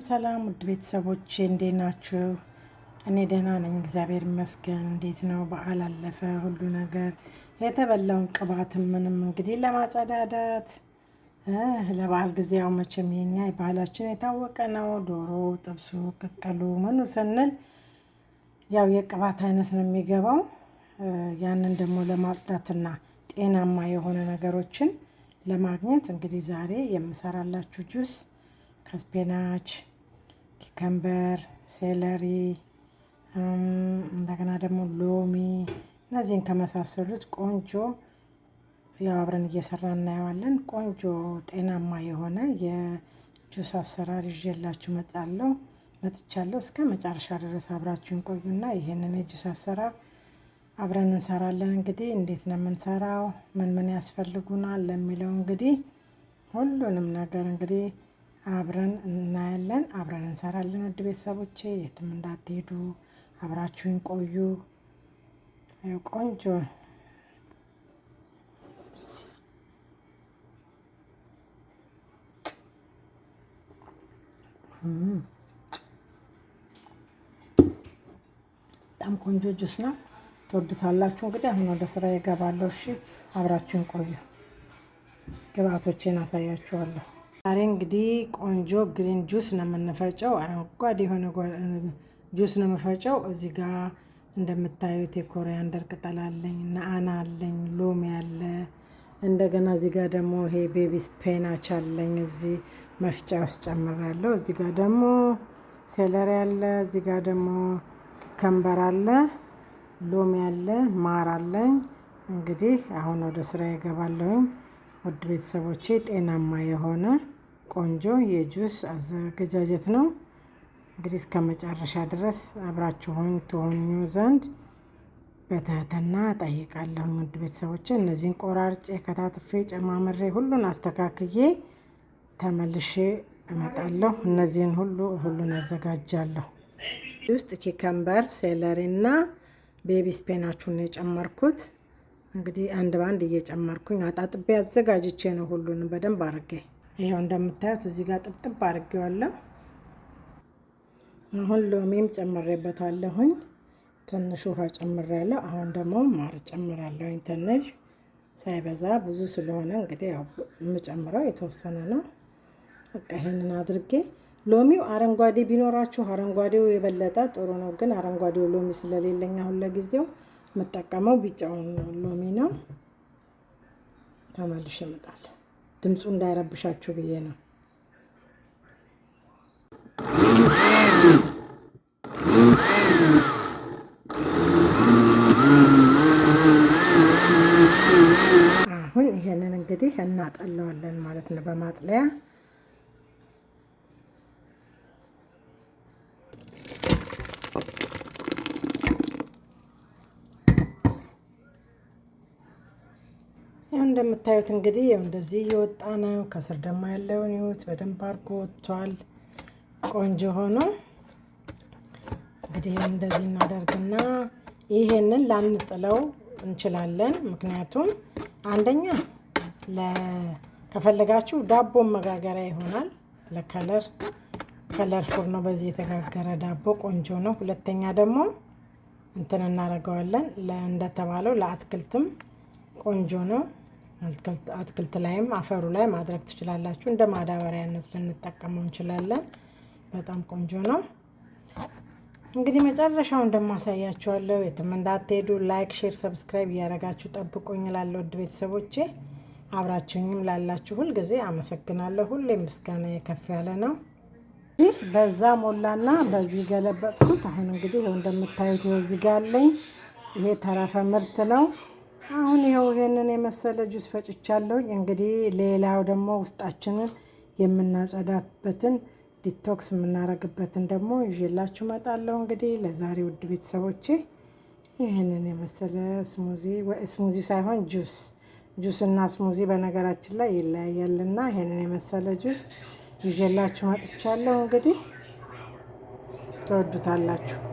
ሰላም ውድ ቤተሰቦቼ እንዴት ናችሁ? እኔ ደህና ነኝ፣ እግዚአብሔር ይመስገን። እንዴት ነው? በዓል አለፈ፣ ሁሉ ነገር የተበላውን ቅባትም ምንም እንግዲህ ለማጸዳዳት ለበዓል ጊዜ ያው መቼም የኛ ባህላችን የታወቀ ነው። ዶሮ ጥብሱ፣ ቅቅሉ፣ ምኑ ስንል ያው የቅባት አይነት ነው የሚገባው። ያንን ደግሞ ለማጽዳትና ጤናማ የሆነ ነገሮችን ለማግኘት እንግዲህ ዛሬ የምሰራላችሁ ጁስ ከስፔናች፣ ኪከምበር፣ ሴለሪ እንደገና ደግሞ ሎሚ እነዚህን ከመሳሰሉት ቆንጆ ያው አብረን እየሰራ እናየዋለን። ቆንጆ ጤናማ የሆነ የጁስ አሰራር ይዤላችሁ መጥቻለሁ። እስከ መጨረሻ ድረስ አብራችሁን ቆዩና ይሄንን የጁስ አሰራር አብረን እንሰራለን። እንግዲህ እንዴት ነው የምንሰራው፣ ምን ያስፈልጉናል ለሚለው እንግዲህ ሁሉንም ነገር እንግዲህ አብረን እናያለን፣ አብረን እንሰራለን። ውድ ቤተሰቦቼ የትም እንዳትሄዱ አብራችሁን ቆዩ። ቆንጆ በጣም ቆንጆ ጁስ ነው፣ ትወዱታላችሁ። እንግዲህ አሁን ወደ ስራ ይገባለሁ። እሺ አብራችሁን ቆዩ፣ ግብአቶቼን አሳያችኋለሁ። ዛሬ እንግዲህ ቆንጆ ግሪን ጁስ ነው የምንፈጨው። አረንጓዴ የሆነ ጁስ ነው የምፈጨው። እዚህ ጋር እንደምታዩት የኮሪያንደር ቅጠል አለኝ፣ ነአና አለኝ፣ ሎሚ አለ። እንደገና እዚህ ጋር ደግሞ ይሄ ቤቢ ስፔናች አለኝ፣ እዚህ መፍጫ ውስጥ ጨምራለሁ። እዚህ ጋር ደግሞ ሴለሪ አለ፣ እዚህ ጋር ደግሞ ኪከምበር አለ፣ ሎሚ አለ፣ ማር አለኝ። እንግዲህ አሁን ወደ ስራ ይገባለሁኝ። ውድ ቤተሰቦቼ ጤናማ የሆነ ቆንጆ የጁስ አዘገጃጀት ነው። እንግዲህ እስከ መጨረሻ ድረስ አብራችሁን ትሆኑ ዘንድ በትህትና ጠይቃለሁ። ውድ ቤተሰቦቼ እነዚህን ቆራርጬ ከታትፌ ጨማምሬ ሁሉን አስተካክዬ ተመልሼ እመጣለሁ። እነዚህን ሁሉን አዘጋጃለሁ። ውስጥ ኪከምበር፣ ሴለሪ እና ቤቢ ስፔናቹን የጨመርኩት እንግዲህ አንድ ባንድ እየጨመርኩኝ አጣጥቤ አዘጋጅቼ ነው ሁሉንም በደንብ አድርጌ። ይሄው እንደምታዩት እዚህ ጋር ጥብጥብ አድርጌዋለሁ። አሁን ሎሚም ጨምሬበታለሁኝ፣ ትንሽ ውሃ ጨምሬያለሁ። አሁን ደግሞ ማር ጨምራለሁኝ፣ ትንሽ ሳይበዛ፣ ብዙ ስለሆነ እንግዲህ ያው የምጨምረው የተወሰነ ነው። በቃ ይሄንን አድርጌ ሎሚው አረንጓዴ ቢኖራችሁ አረንጓዴው የበለጠ ጥሩ ነው፣ ግን አረንጓዴው ሎሚ ስለሌለኝ አሁን ለጊዜው የምጠቀመው ቢጫውን ሎሚ ነው። ተመልሼ እመጣለሁ፣ ድምፁ እንዳይረብሻችሁ ብዬ ነው። አሁን ይሄንን እንግዲህ እናጠለዋለን ማለት ነው በማጥለያ። እንደምታዩት እንግዲህ እንደዚህ እየወጣ ነው። ከስር ደግሞ ያለውን ይሁት በደንብ አድርጎ ወጥቷል፣ ቆንጆ ሆኖ። እንግዲህ እንደዚህ እናደርግና ይሄንን ላንጥለው እንችላለን። ምክንያቱም አንደኛ ከፈለጋችሁ ዳቦ መጋገሪያ ይሆናል፣ ከለርፉል ነው። በዚህ የተጋገረ ዳቦ ቆንጆ ነው። ሁለተኛ ደግሞ እንትን እናደርገዋለን እንደተባለው ለአትክልትም ቆንጆ ነው። አትክልት ላይም አፈሩ ላይ ማድረግ ትችላላችሁ። እንደ ማዳበሪያነት ልንጠቀመው እንችላለን። በጣም ቆንጆ ነው። እንግዲህ መጨረሻው እንደማሳያችኋለሁ። የትም እንዳትሄዱ ላይክ፣ ሼር፣ ሰብስክራይብ እያደረጋችሁ ጠብቁኝ እላለሁ። ውድ ቤተሰቦቼ አብራችሁኝም ላላችሁ ሁልጊዜ አመሰግናለሁ። ሁሌም ምስጋና የከፍ ያለ ነው። ይህ በዛ ሞላና በዚህ ገለበጥኩት። አሁን እንግዲህ እንደምታዩት እዚህ ጋር አለኝ። ይሄ ተረፈ ምርት ነው። አሁን ይሄንን የመሰለ ጁስ ፈጭቻለሁ። እንግዲህ ሌላው ደግሞ ውስጣችንን የምናጸዳበትን ዲቶክስ የምናረግበትን ደግሞ ይዤላችሁ እመጣለሁ። እንግዲህ ለዛሬ ውድ ቤተሰቦቼ ይሄንን የመሰለ ስሙዚ ሳይሆን ጁስ እና ስሙዚ በነገራችን ላይ ይለያያልና ይሄንን የመሰለ ጁስ ይዤላችሁ መጥቻለሁ። እንግዲህ ትወዱታላችሁ።